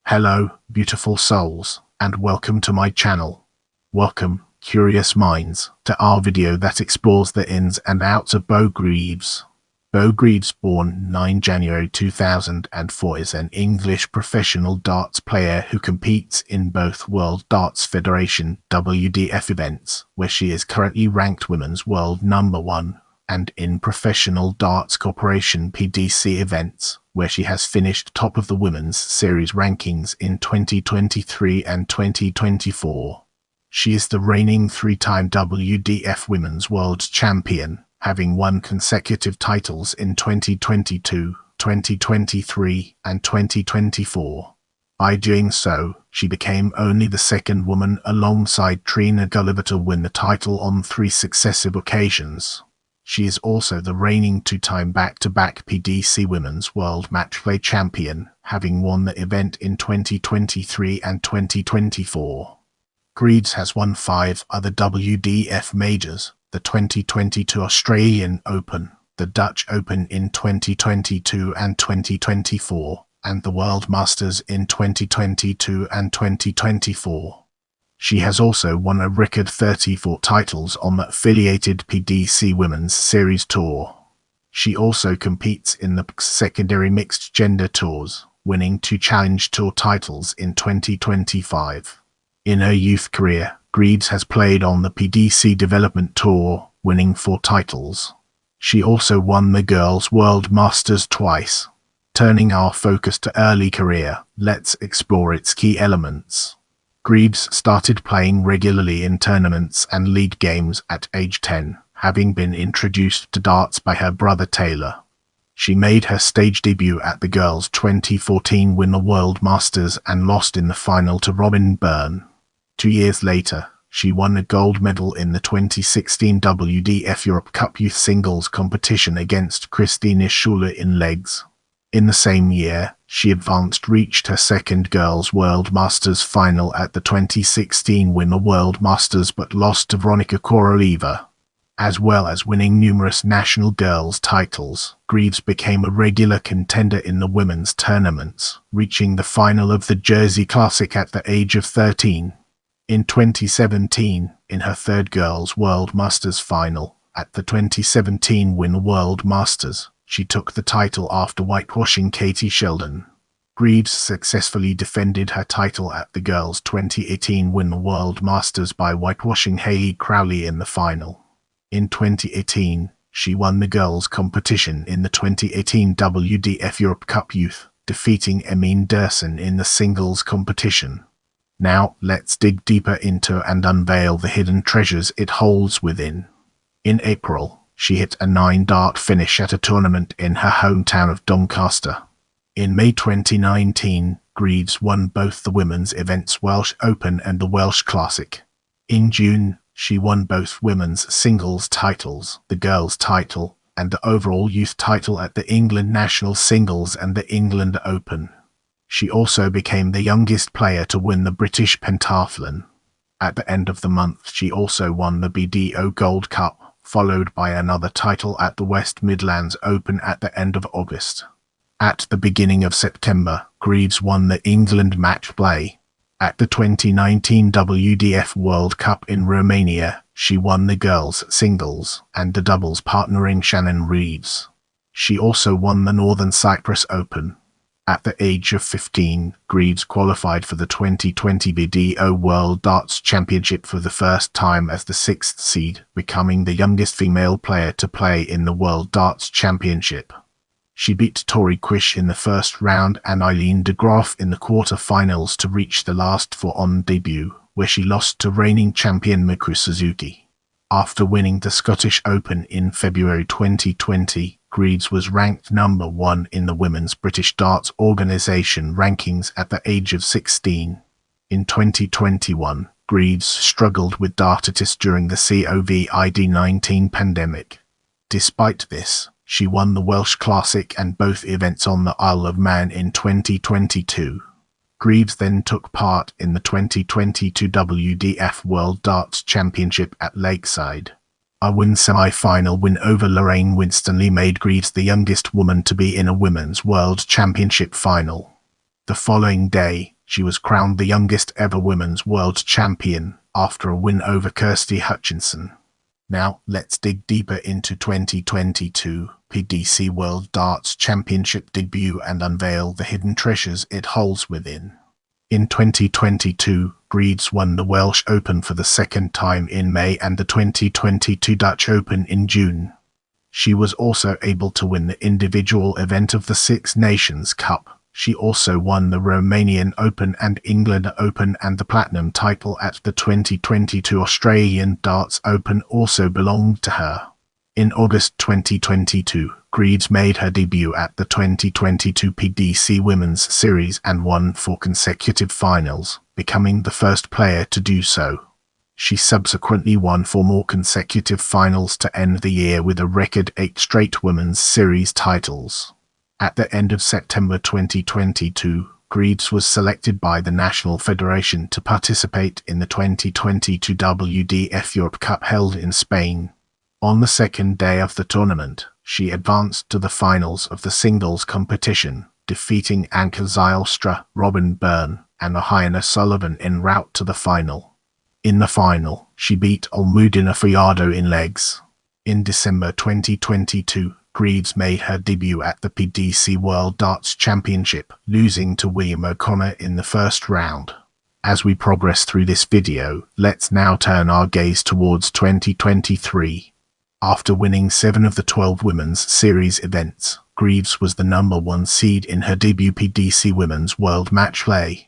Hello, beautiful souls, and welcome to my channel. Welcome, curious minds, to our video that explores the ins and outs of Beau Greaves. Beau Greaves, born 9 January 2004, is an English professional darts player who competes in both World Darts Federation (WDF) events, where she is currently ranked Women's World number 1, and in Professional Darts Corporation (PDC) events, where she has finished top of the Women's Series rankings in 2023 and 2024. She is the reigning 3-time WDF Women's World Champion, having won consecutive titles in 2022, 2023, and 2024. By doing so, she became only the second woman alongside Trina Gulliver to win the title on 3 successive occasions. She is also the reigning 2-time back-to-back PDC Women's World Matchplay Champion, having won the event in 2023 and 2024. Greaves has won 5 other WDF majors: the 2022 Australian Open, the Dutch Open in 2022 and 2024, and the World Masters in 2022 and 2024. She has also won a record 34 titles on the affiliated PDC Women's Series Tour. She also competes in the secondary mixed gender tours, winning 2 Challenge Tour titles in 2025. In her youth career, Greaves has played on the PDC Development Tour, winning 4 titles. She also won the Girls' World Masters twice. Turning our focus to early career, let's explore its key elements. Greaves started playing regularly in tournaments and league games at age 10, having been introduced to darts by her brother Taylor. She made her stage debut at the girls' 2014 Winter World Masters and lost in the final to Robin Byrne. 2 years later, she won a gold medal in the 2016 WDF Europe Cup Youth Singles competition against Christina Schuler in legs. In the same year, she reached her second Girls' World Masters final at the 2016 Winter World Masters but lost to Veronika Koroleva. As well as winning numerous national girls' titles, Greaves became a regular contender in the women's tournaments, reaching the final of the Jersey Classic at the age of 13. In 2017, in her third Girls' World Masters final, at the 2017 Winter World Masters, she took the title after whitewashing Katie Sheldon. Greaves successfully defended her title at the girls' 2018 Winter World Masters by whitewashing Hayley Crowley in the final. In 2018, she won the girls' competition in the 2018 WDF Europe Cup Youth, defeating Emine Derson in the singles competition. Now, let's dig deeper into and unveil the hidden treasures it holds within. In April, she hit a 9-dart finish at a tournament in her hometown of Doncaster. In May 2019, Greaves won both the women's events Welsh Open and the Welsh Classic. In June, she won both women's singles titles, the girls' title, and the overall youth title at the England National Singles and the England Open. She also became the youngest player to win the British Pentathlon. At the end of the month, she also won the BDO Gold Cup, followed by another title at the West Midlands Open at the end of August. At the beginning of September, Greaves won the England Matchplay. At the 2019 WDF World Cup in Romania, she won the girls' singles and the doubles partnering Shannon Reeves. She also won the Northern Cyprus Open. At the age of 15, Greaves qualified for the 2020 BDO World Darts Championship for the first time as the 6th seed, becoming the youngest female player to play in the World Darts Championship. She beat Tori Quish in the first round and Eileen de Graaf in the quarter-finals to reach the last four-on debut, where she lost to reigning champion Miku Suzuki. After winning the Scottish Open in February 2020, Greaves was ranked number 1 in the Women's British Darts Organisation rankings at the age of 16. In 2021, Greaves struggled with dartitis during the COVID-19 pandemic. Despite this, she won the Welsh Classic and both events on the Isle of Man in 2022. Greaves then took part in the 2022 WDF World Darts Championship at Lakeside. A semi-final win over Lorraine Winstanley made Greaves the youngest woman to be in a Women's World Championship final. The following day, She was crowned the youngest ever women's world champion after a win over Kirsty Hutchinson. Now, let's dig deeper into 2022 PDC World Darts Championship debut and unveil the hidden treasures it holds within. In 2022, Greaves won the Welsh Open for the second time in May and the 2022 Dutch Open in June. She was also able to win the individual event of the Six Nations Cup. She also won the Romanian Open and England Open, and the platinum title at the 2022 Australian Darts Open also belonged to her. In August 2022, Greaves made her debut at the 2022 PDC Women's Series and won 4 consecutive finals, becoming the first player to do so. She subsequently won 4 more consecutive finals to end the year with a record 8 straight Women's Series titles. At the end of September 2022, Greaves was selected by the National Federation to participate in the 2022 WDF Europe Cup held in Spain. On the second day of the tournament, she advanced to the finals of the singles competition, defeating Anke Zijlstra, Robin Byrne, and Johanna Sullivan en route to the final. In the final, she beat Almudena Fajardo in legs. In December 2022, Greaves made her debut at the PDC World Darts Championship, losing to William O'Connor in the first round. As we progress through this video, let's now turn our gaze towards 2023. After winning 7 of the 12 Women's Series events, Greaves was the number 1 seed in her debut PDC Women's World Matchplay.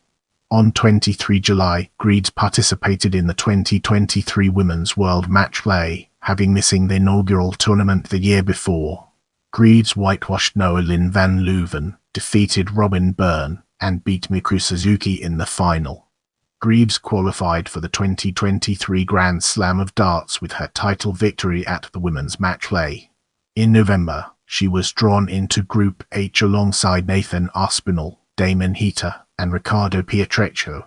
On 23 July, Greaves participated in the 2023 Women's World Matchplay, having missing the inaugural tournament the year before. Greaves whitewashed Noa-Lyn van Leuven, defeated Robin Byrne, and beat Miku Suzuki in the final. Greaves qualified for the 2023 Grand Slam of Darts with her title victory at the Women's Matchplay. In November, she was drawn into Group H alongside Nathan Aspinall, Damon Hieta, and Riccardo Pietreczko.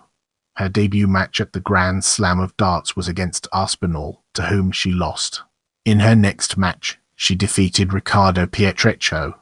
Her debut match at the Grand Slam of Darts was against Aspinall, to whom she lost. In her next match, she defeated Riccardo Pietreczko.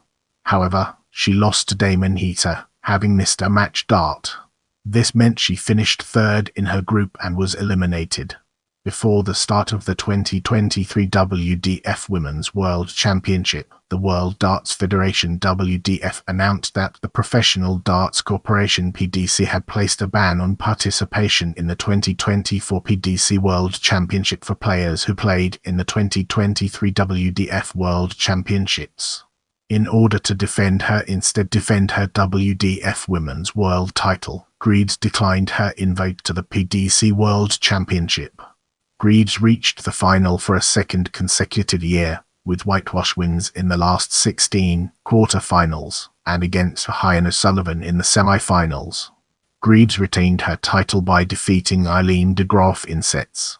However, she lost to Damon Hieta, having missed a match dart. This meant she finished 3rd in her group and was eliminated. Before the start of the 2023 WDF Women's World Championship, the World Darts Federation WDF announced that the Professional Darts Corporation PDC had placed a ban on participation in the 2024 PDC World Championship for players who played in the 2023 WDF World Championships. In order to defend her WDF Women's World title, Greaves declined her invite to the PDC World Championship. Greaves reached the final for a second consecutive year, with whitewash wins in the last 16 quarter-finals, and against Johanna Sullivan in the semi-finals. Greaves retained her title by defeating Eileen de Graaf in sets.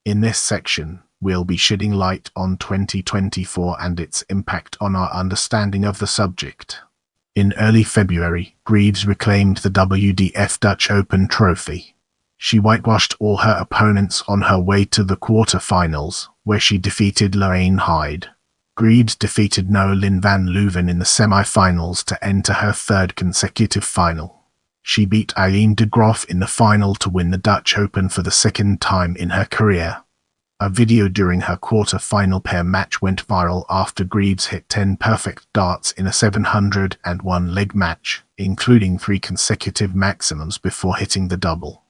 In this section, we'll be shedding light on 2024 and its impact on our understanding of the subject. In early February, Greaves reclaimed the WDF Dutch Open trophy. She whitewashed all her opponents on her way to the quarter-finals, where she defeated Lorraine Hyde. Greaves defeated Noa-Lyn van Leuven in the semi-finals to enter her 3rd consecutive final. She beat Eileen de Graaf in the final to win the Dutch Open for the 2nd time in her career. A video during her quarter-final pair match went viral after Greaves hit 10 perfect darts in a 701 leg match, including 3 consecutive maximums before hitting the double.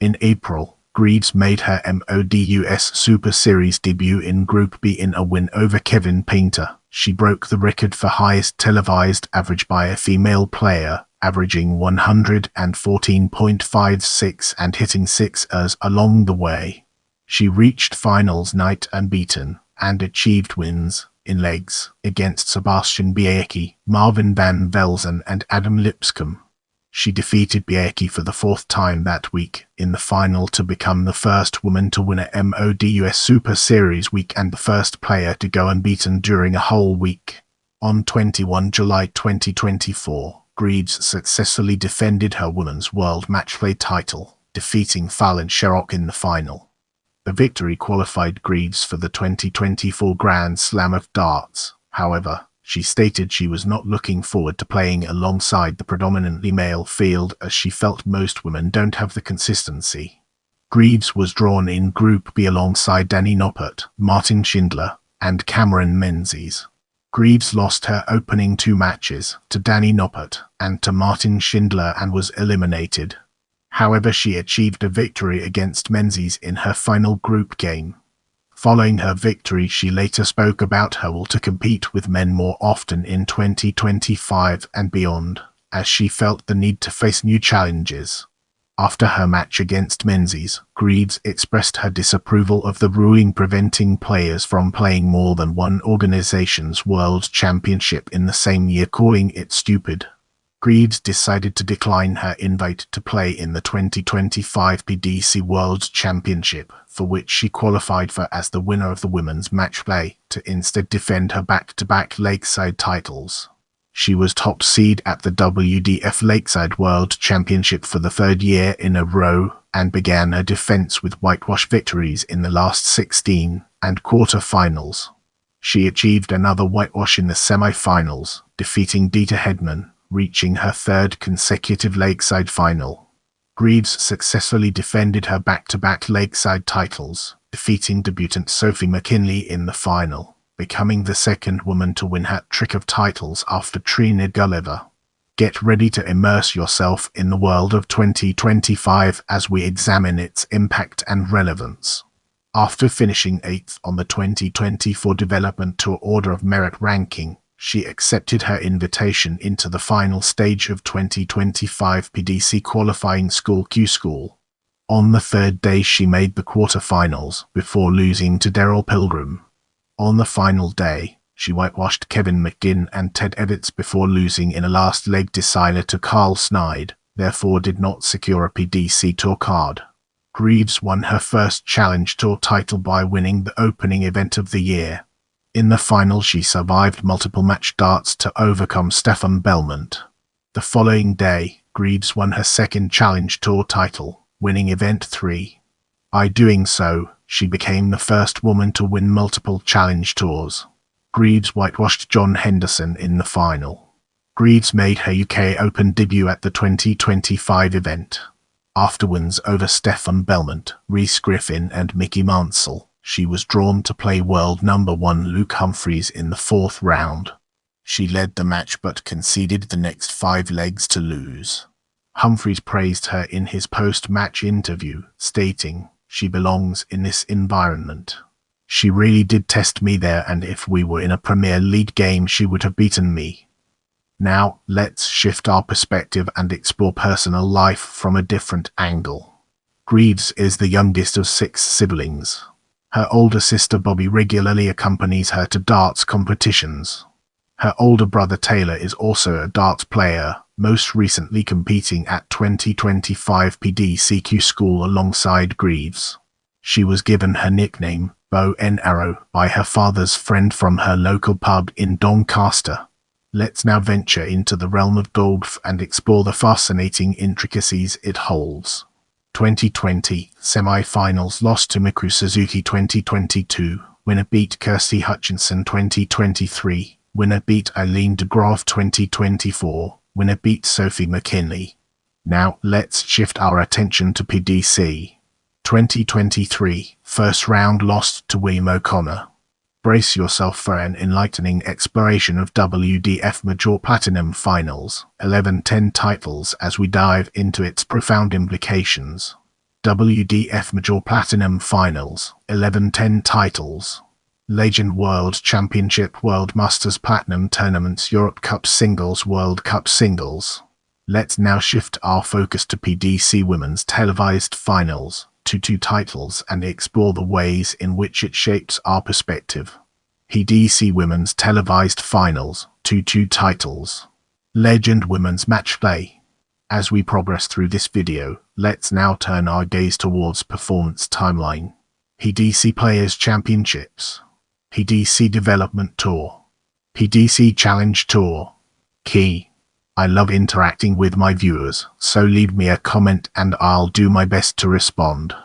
In April, Greaves made her MODUS Super Series debut in Group B in a win over Kevin Painter. She broke the record for highest televised average by a female player, averaging 114.56 and hitting 6s along the way. She reached finals night unbeaten, and achieved wins, in legs, against Sebastian Bianchi, Marvin van Velzen and Adam Lipscomb. She defeated Bianchi for the 4th time that week in the final to become the first woman to win a MODUS Super Series week and the first player to go unbeaten during a whole week. On 21 July 2024, Greaves successfully defended her Women's World Matchplay title, defeating Fallon Sherrock in the final. The victory qualified Greaves for the 2024 Grand Slam of Darts. However, She stated she was not looking forward to playing alongside the predominantly male field as she felt most women don't have the consistency. Greaves was drawn in Group B alongside Dani Noppert, Martin Schindler, and Cameron Menzies. Greaves lost her opening 2 matches to Dani Noppert and to Martin Schindler and was eliminated. However, she achieved a victory against Menzies in her final group game. Following her victory, she later spoke about her will to compete with men more often in 2025 and beyond, as she felt the need to face new challenges. After her match against Menzies, Greaves expressed her disapproval of the ruling preventing players from playing more than one organization's World Championship in the same year, calling it stupid. Greaves decided to decline her invite to play in the 2025 PDC World Championship, for which she qualified for as the winner of the women's matchplay, to instead defend her back-to-back Lakeside titles. She was top seed at the WDF Lakeside World Championship for the 3rd year in a row and began her defense with whitewash victories in the last 16 and quarter-finals. She achieved another whitewash in the semi-finals, defeating Dieter Hedman, reaching her 3rd consecutive Lakeside final. Greaves successfully defended her back-to-back Lakeside titles, defeating debutant Sophie McKinley in the final, becoming the 2nd woman to win hat-trick of titles after Trina Gulliver. Get ready to immerse yourself in the world of 2025 as we examine its impact and relevance. After finishing 8th on the 2024 Development Tour Order of Merit ranking, she accepted her invitation into the final stage of 2025 PDC qualifying School Q School. On the 3rd day she made the quarter-finals before losing to Daryl Pilgrim. On the final day, she whitewashed Kevin McGinn and Ted Evitts before losing in a last-leg decider to Carl Snyde, therefore did not secure a PDC Tour card. Greaves won her first Challenge Tour title by winning the opening event of the year. In the final she survived multiple match darts to overcome Stefan Belmont. The following day, Greaves won her 2nd Challenge Tour title, winning Event 3. By doing so, she became the first woman to win multiple Challenge Tours. Greaves whitewashed John Henderson in the final. Greaves made her UK Open debut at the 2025 event. After wins over Stefan Belmont, Rhys Griffin and Mickey Mansell, she was drawn to play world number 1 Luke Humphries in the 4th round. She led the match but conceded the next 5 legs to lose. Humphries praised her in his post-match interview, stating, "She belongs in this environment. She really did test me there, and if we were in a Premier League game she would have beaten me." Now, let's shift our perspective and explore personal life from a different angle. Greaves is the youngest of 6 siblings. Her older sister Bobby regularly accompanies her to darts competitions. Her older brother Taylor is also a darts player, most recently competing at 2025 PDCQ School alongside Greaves. She was given her nickname, Bow N Arrow, by her father's friend from her local pub in Doncaster. Let's now venture into the realm of golf and explore the fascinating intricacies it holds. 2020 semi-finals lost to Miku Suzuki. 2022 winner beat Kirsty Hutchinson. 2023 winner beat Eileen de Graaf. 2024 winner beat Sophie McKinley. Now let's shift our attention to PDC. 2023 first round lost to William O'Connor. Brace yourself for an enlightening exploration of WDF Major Platinum Finals 11-10 titles as we dive into its profound implications. WDF Major Platinum Finals 11-10 titles. Legend World Championship, World Masters Platinum Tournaments, Europe Cup Singles, World Cup Singles. Let's now shift our focus to PDC Women's Televised Finals, 2 titles, and explore the ways in which it shapes our perspective. PDC Women's Televised Finals, 2 titles. Legend Women's Matchplay. As we progress through this video, let's now turn our gaze towards Performance Timeline. PDC Players Championships. PDC Development Tour. PDC Challenge Tour. Key. I love interacting with my viewers, so leave me a comment and I'll do my best to respond.